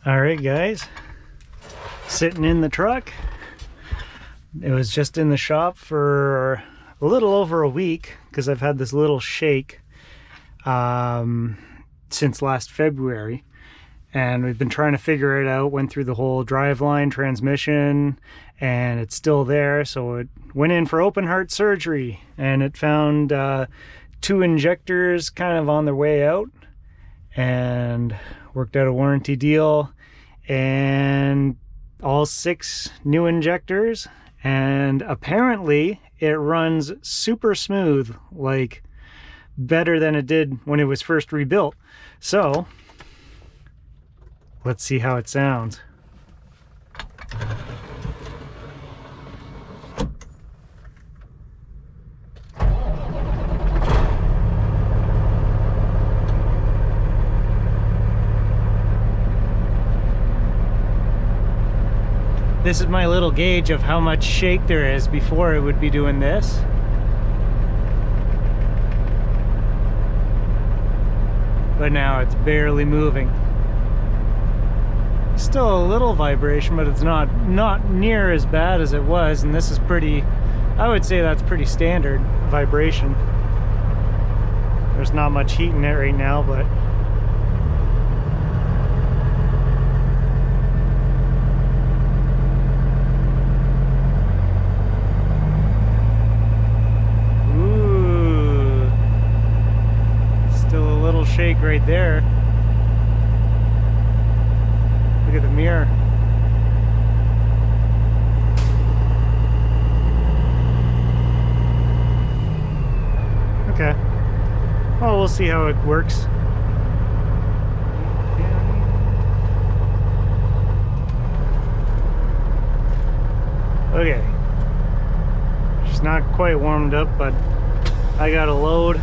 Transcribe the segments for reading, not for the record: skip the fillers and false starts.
All right, guys, sitting in the truck. It was just in the shop for a little over a week because I've had this little shake since last February, and we've been trying to figure it out. Went through the whole driveline, transmission, and it's still there. So it went in for open heart surgery, and it found 2 injectors kind of on their way out, and worked out a warranty deal and all 6 new injectors, and apparently it runs super smooth, like better than it did when it was first rebuilt. So let's see how it sounds. This is my little gauge of how much shake there is before it would be doing this. But now it's barely moving. Still a little vibration, but it's not near as bad as it was, and this is pretty, I would say that's pretty standard vibration. There's not much heat in it right now, but shake right there. Look at the mirror. Okay. Well, we'll see how it works. Okay. She's not quite warmed up, but I got a load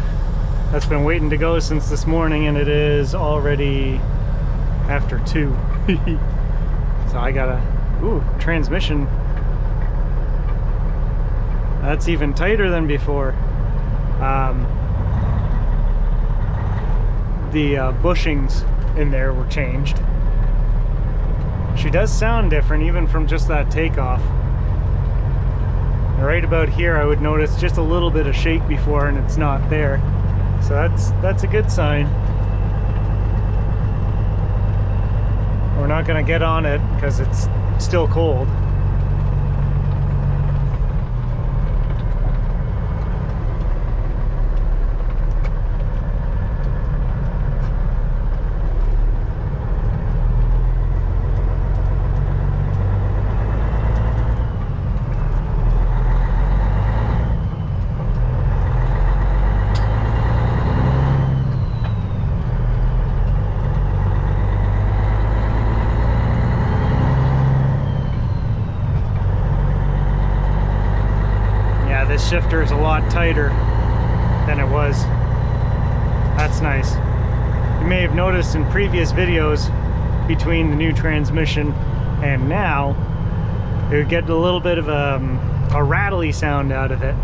that's been waiting to go since this morning, and it is already after 2. So I gotta, transmission. That's even tighter than before. The bushings in there were changed. She does sound different even from just that takeoff. Right about here I would notice just a little bit of shake before, and it's not there. So that's a good sign. We're not going to get on it because it's still cold. This shifter is a lot tighter than it was. That's nice. You may have noticed in previous videos between the new transmission and now, it would get a little bit of a rattly sound out of it.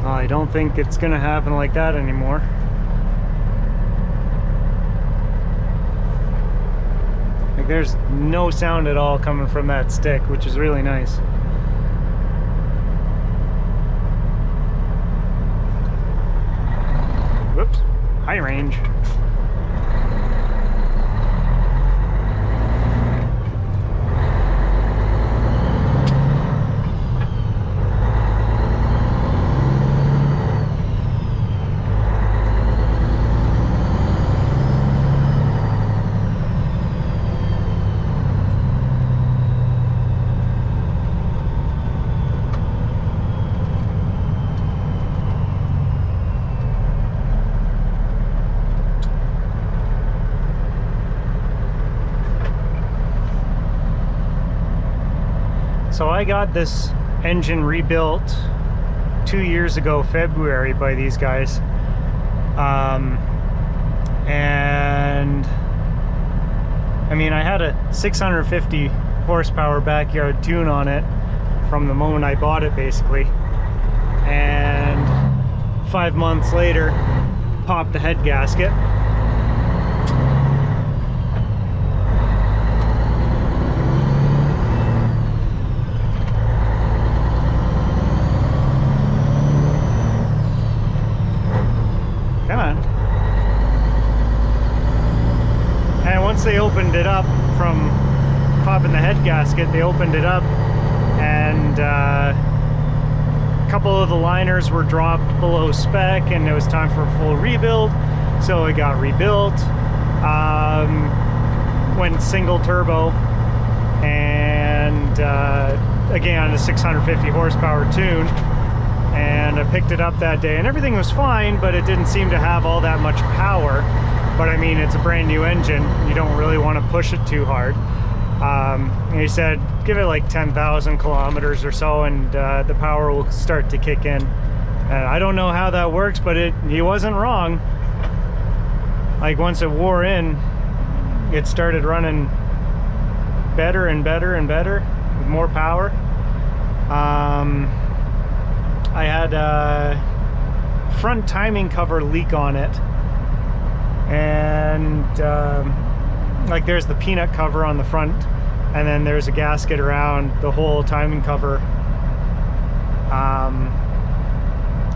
I don't think it's gonna happen like that anymore. Like, there's no sound at all coming from that stick, which is really nice. Whoops, high range. So I got this engine rebuilt 2 years ago, February, by these guys. And I mean, I had a 650 horsepower backyard tune on it from the moment I bought it, basically. And 5 months later, popped the head gasket. they opened it up from popping the head gasket, they opened it up, and a couple of the liners were dropped below spec, and it was time for a full rebuild, so it got rebuilt. Went single turbo, and again a 650 horsepower tune, and I picked it up that day and everything was fine, but it didn't seem to have all that much power. But I mean, it's a brand new engine, you don't really want to push it too hard. And he said give it like 10,000 kilometers or so, and the power will start to kick in. And I don't know how that works, but he wasn't wrong. Like once it wore in, it started running better and better and better with more power. I had a front timing cover leak on it, and like there's the peanut cover on the front, and then there's a gasket around the whole timing cover,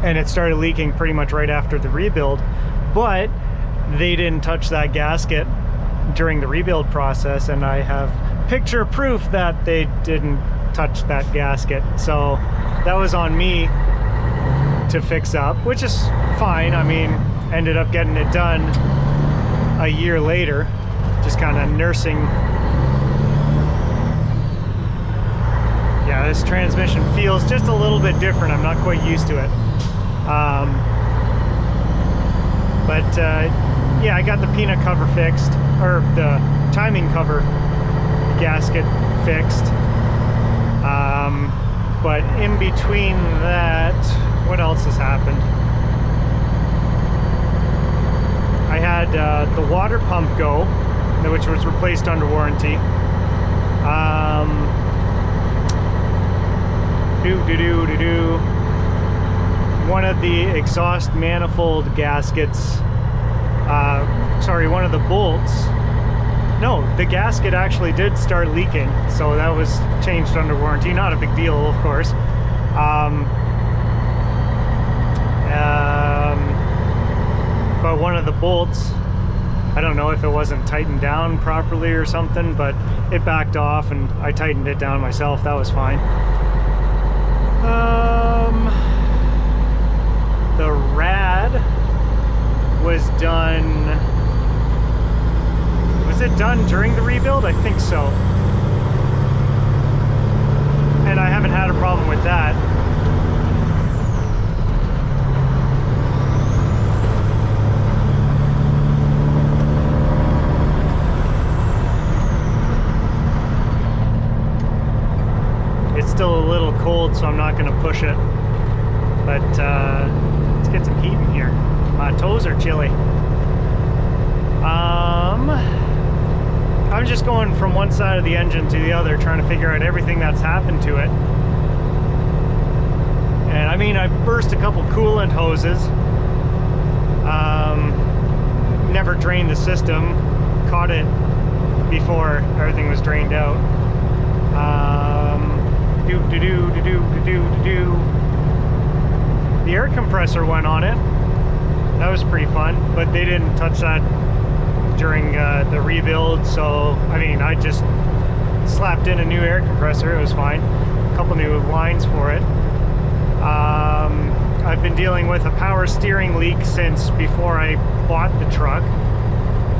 and it started leaking pretty much right after the rebuild, but they didn't touch that gasket during the rebuild process, and I have picture proof that they didn't touch that gasket. So that was on me to fix up, which is fine. I mean, ended up getting it done a year later, just kind of nursing. Yeah, this transmission feels just a little bit different. I'm not quite used to it. Yeah, I got the peanut cover fixed, or the timing cover gasket fixed. But in between that, what else has happened? I had the water pump go, which was replaced under warranty. One of the exhaust manifold gaskets, sorry, one of the bolts, no, the gasket actually did start leaking, so that was changed under warranty. Not a big deal, of course. But one of the bolts, I don't know if it wasn't tightened down properly or something, but it backed off, and I tightened it down myself. That was fine. The rad was done. Was it done during the rebuild? I think so. And I haven't had a problem with that. It's still a little cold, so I'm not going to push it. But let's get some heat in here. My toes are chilly. I'm just going from one side of the engine to the other, trying to figure out everything that's happened to it. And I mean, I burst a couple coolant hoses. Never drained the system. Caught it before everything was drained out. The air compressor went on it. That was pretty fun, but they didn't touch that during the rebuild, so I mean, I just slapped in a new air compressor. It was fine. A couple new lines for it. I've been dealing with a power steering leak since before I bought the truck.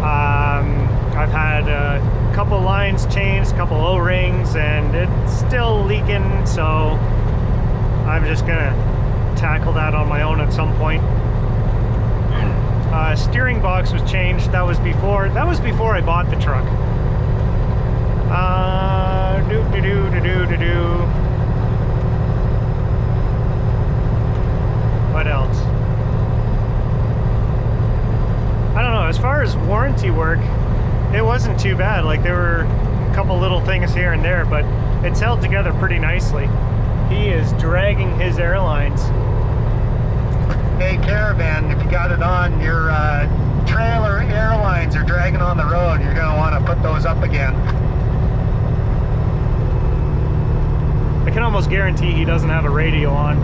I've had a couple lines changed, a couple O-rings, and it's still leaking, so I'm just gonna tackle that on my own at some point. Steering box was changed. That was before I bought the truck. What else? I don't know. As far as warranty work, it wasn't too bad. Like, there were a couple little things here and there, but it's held together pretty nicely. He is dragging his airlines. Hey Caravan, if you got it on, your trailer airlines are dragging on the road. You're going to want to put those up again. I can almost guarantee he doesn't have a radio on.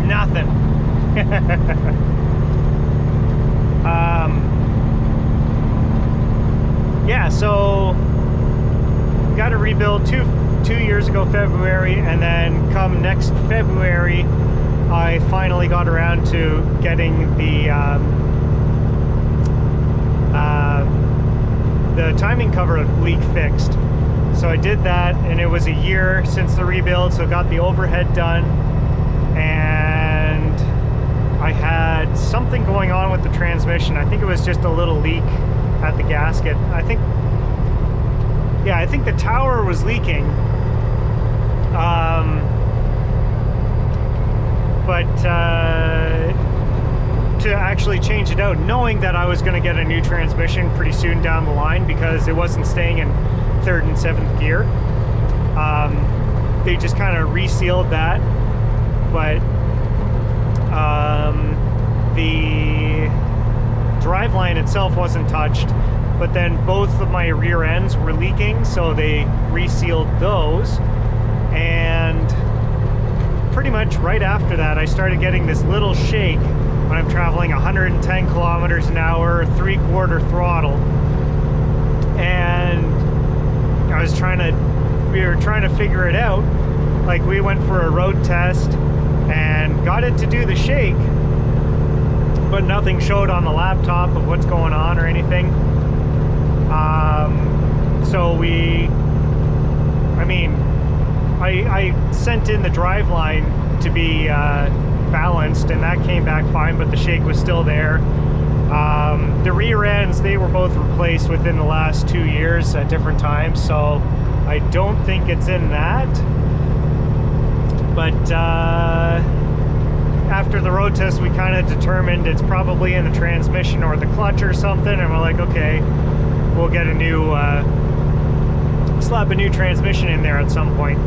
Nothing. Yeah, so got a rebuild two years ago February, and then come next February I finally got around to getting the timing cover leak fixed. So I did that, and it was a year since the rebuild, so got the overhead done, and I had something going on with the transmission. I think it was just a little leak at the gasket. I think the tower was leaking. But to actually change it out, knowing that I was going to get a new transmission pretty soon down the line because it wasn't staying in 3rd and 7th gear, they just kind of resealed that. But the driveline itself wasn't touched, but then both of my rear ends were leaking, so they resealed those. And pretty much right after that, I started getting this little shake when I'm traveling 110 kilometers an hour, 3/4 throttle. And we were trying to figure it out. Like, we went for a road test and got it to do the shake, but nothing showed on the laptop of what's going on or anything. So I sent in the driveline to be balanced, and that came back fine, but the shake was still there. The rear ends, they were both replaced within the last 2 years at different times, so I don't think it's in that. But after the road test, we kind of determined it's probably in the transmission or the clutch or something, and we're like, okay, we'll get a new slap a new transmission in there at some point.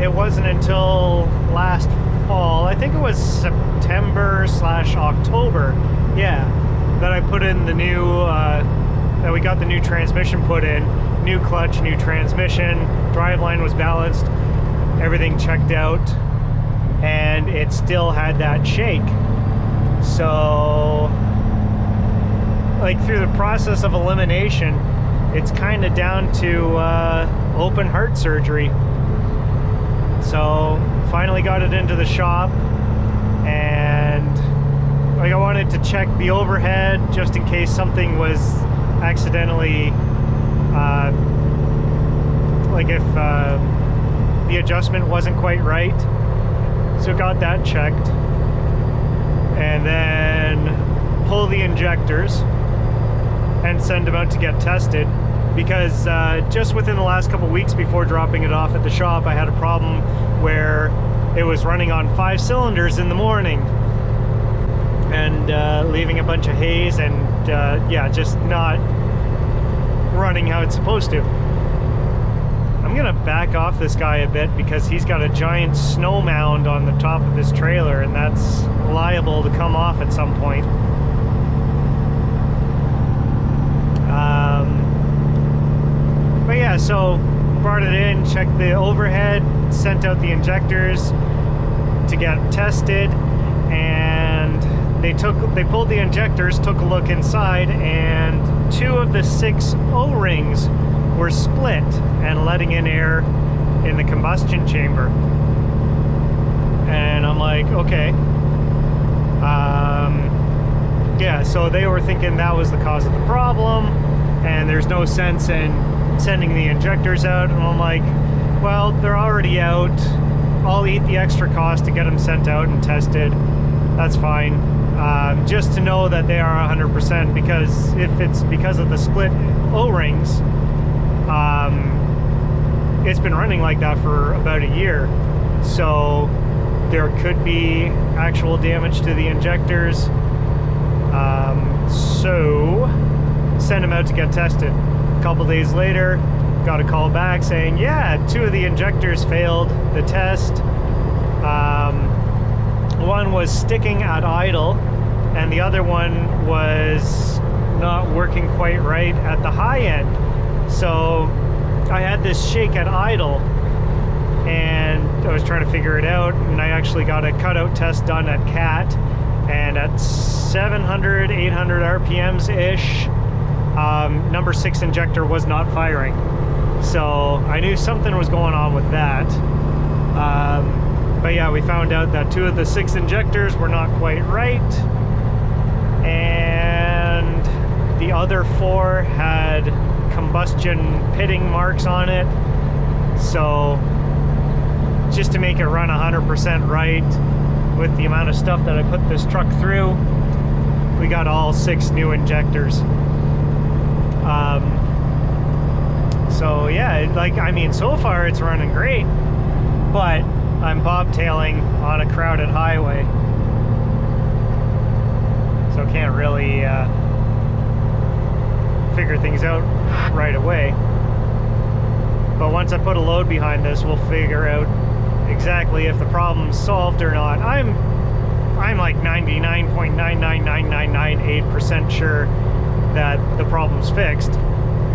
It wasn't until last fall, I think it was September/October, yeah, that I put in the new that we got the new transmission put in. New clutch, new transmission, driveline was balanced, everything checked out, and it still had that shake. So, like, through the process of elimination, it's kind of down to open heart surgery. So finally got it into the shop, and like, I wanted to check the overhead just in case something was accidentally like if the adjustment wasn't quite right. So got that checked, and then pull the injectors and send them out to get tested, because just within the last couple weeks before dropping it off at the shop, I had a problem where it was running on 5 cylinders in the morning and leaving a bunch of haze, and yeah, just not running how it's supposed to. I'm gonna back off this guy a bit because he's got a giant snow mound on the top of his trailer, and that's liable to come off at some point. But yeah, so brought it in, checked the overhead, sent out the injectors to get tested, and they pulled the injectors, took a look inside, and 2 of the 6 O-rings were split and letting in air in the combustion chamber. And I'm like, okay. Yeah, so they were thinking that was the cause of the problem, and there's no sense in sending the injectors out. And I'm like, well, they're already out. I'll eat the extra cost to get them sent out and tested. That's fine. Just to know that they are 100%, because if it's because of the split O-rings, it's been running like that for about a year. So there could be actual damage to the injectors. So send them out to get tested. A couple days later, got a call back saying, yeah, 2 of the injectors failed the test. One was sticking at idle, and the other one was not working quite right at the high end. So I had this shake at idle, and I was trying to figure it out, and I actually got a cutout test done at CAT, and at 700, 800 RPMs ish, number 6 injector was not firing. So I knew something was going on with that. But yeah, we found out that 2 of the 6 injectors were not quite right, and the other 4 had combustion pitting marks on it. So just to make it run 100% right with the amount of stuff that I put this truck through, we got all 6 new injectors. So yeah, like, I mean, so far it's running great, but I'm bobtailing on a crowded highway, so can't really figure things out right away. But once I put a load behind this, we'll figure out exactly if the problem's solved or not. I'm like 99.99998% sure that the problem's fixed,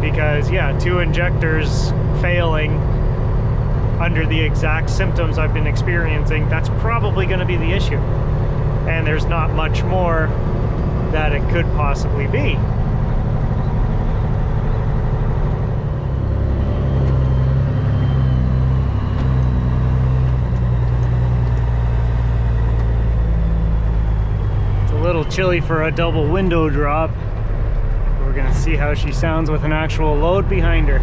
because yeah, 2 injectors failing under the exact symptoms I've been experiencing, that's probably going to be the issue, and there's not much more that it could possibly be. It's a little chilly for a double window drop. We're gonna see how she sounds with an actual load behind her.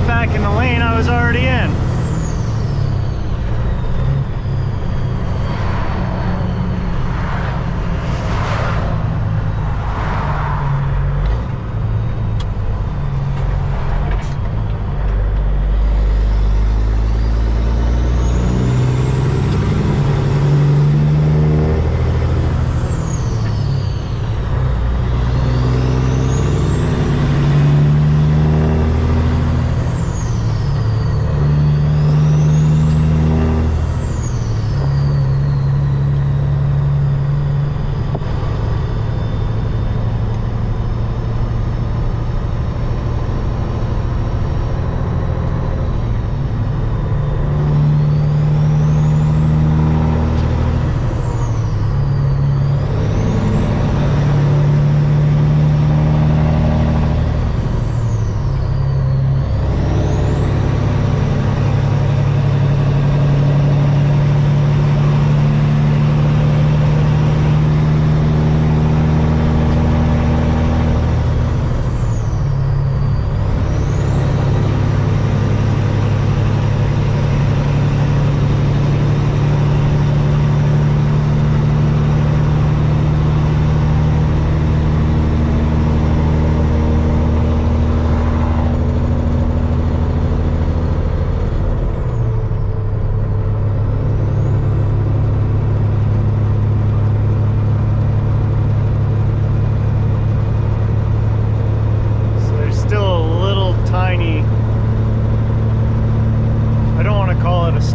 Back in the lane I was already in.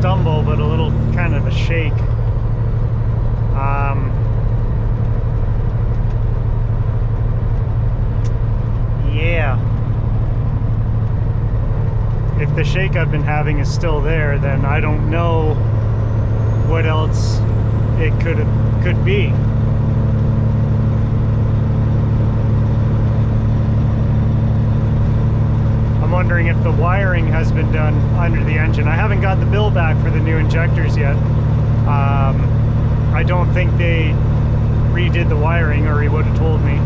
stumble, but a little kind of a shake. Yeah. If the shake I've been having is still there, then I don't know what else it could be. I'm wondering if the wiring has been done under the engine. I haven't got the bill back for the new injectors yet. I don't think they redid the wiring, or he would have told me.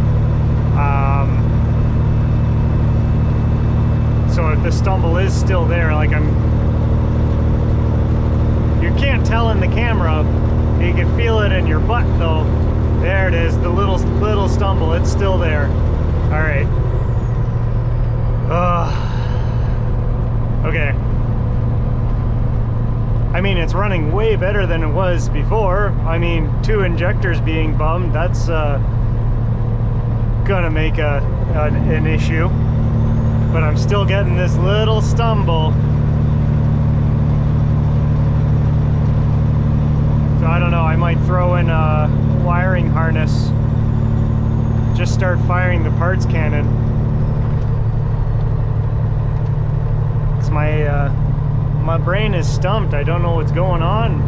So if the stumble is still there, like you can't tell in the camera, you can feel it in your butt though. There it is, the little stumble, it's still there. All right. Okay. I mean, it's running way better than it was before. I mean, 2 injectors being bummed, that's gonna make an issue. But I'm still getting this little stumble. So I don't know, I might throw in a wiring harness. Just start firing the parts cannon. It's my brain is stumped. I don't know what's going on.